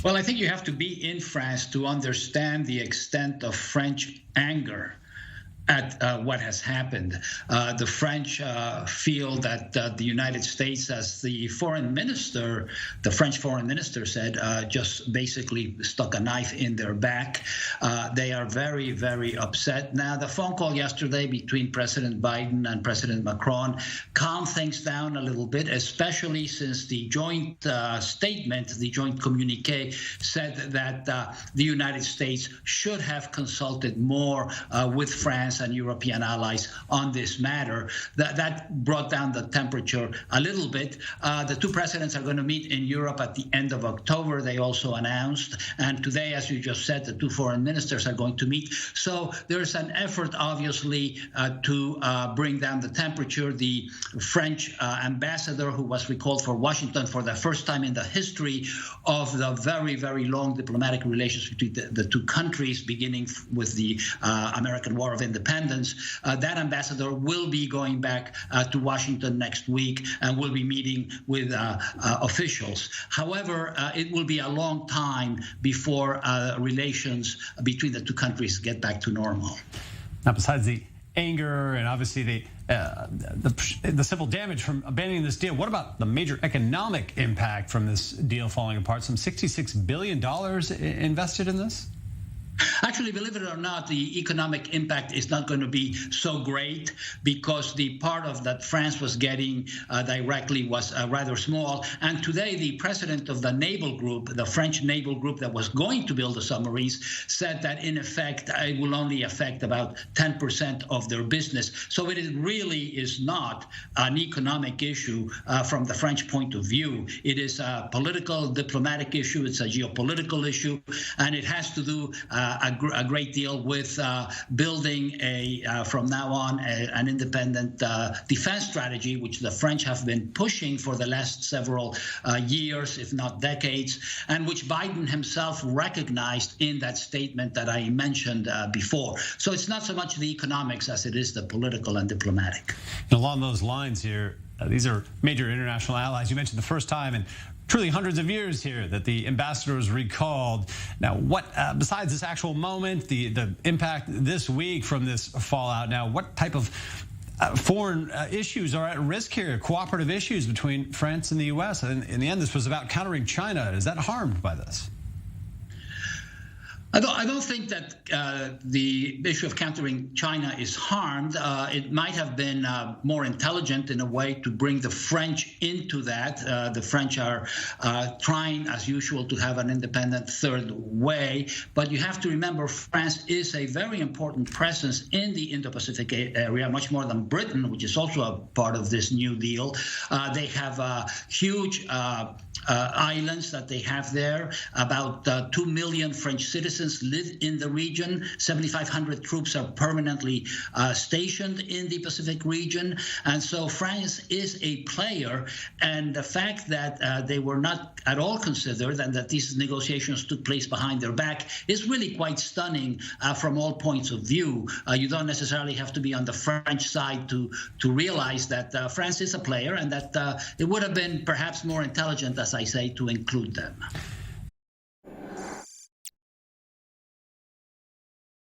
Well, I think you have to be in France to understand the extent of French anger at what has happened. The French feel that the United States, as the French foreign minister said, just basically stuck a knife in their back. They are very, very upset. Now, the phone call yesterday between President Biden and President Macron calmed things down a little bit, especially since the joint statement, the joint communique, said that the United States should have consulted more with France and European allies on this matter. That brought down the temperature a little bit. The two presidents are going to meet in Europe at the end of October, they also announced. And today, as you just said, the two foreign ministers are going to meet. So there's an effort, obviously, to bring down the temperature. The French ambassador, who was recalled for Washington for the first time in the history of the very, very long diplomatic relations between the two countries, beginning with the American War of Independence, that ambassador will be going back to Washington next week and will be meeting with officials. However, it will be a long time before relations between the two countries get back to normal. Now, besides the anger and obviously the civil damage from abandoning this deal, what about the major economic impact from this deal falling apart? Some $66 billion invested in this? Actually, believe it or not, the economic impact is not going to be so great because the part of that France was getting directly was rather small. And today, the president of the naval group, the French naval group that was going to build the submarines, said that, in effect, it will only affect about 10% of their business. So it really is not an economic issue from the French point of view. It is a political, diplomatic issue. It's a geopolitical issue. And it has to do a great deal with building from now on an independent defense strategy, which the French have been pushing for the last several years, if not decades, and which Biden himself recognized in that statement that I mentioned before. So it's not so much the economics as it is the political and diplomatic. And along those lines here, these are major international allies. You mentioned the first time in truly hundreds of years here that the ambassador was recalled. Now, what besides this actual moment, the impact this week from this fallout, now what type of foreign issues are at risk here, cooperative issues between France and the U.S.? And in the end, this was about countering China. Is that harmed by this? I don't think that the issue of countering China is harmed. It might have been more intelligent in a way to bring the French into that. The French are trying, as usual, to have an independent third way. But you have to remember, France is a very important presence in the Indo-Pacific area, much more than Britain, which is also a part of this New Deal. They have huge islands that they have there. About 2 million French citizens live in the region. 7,500 troops are permanently stationed in the Pacific region. And so France is a player. And the fact that they were not at all considered and that these negotiations took place behind their back is really quite stunning from all points of view. You don't necessarily have to be on the French side to realize that France is a player and that it would have been perhaps more intelligent, as I say, to include them.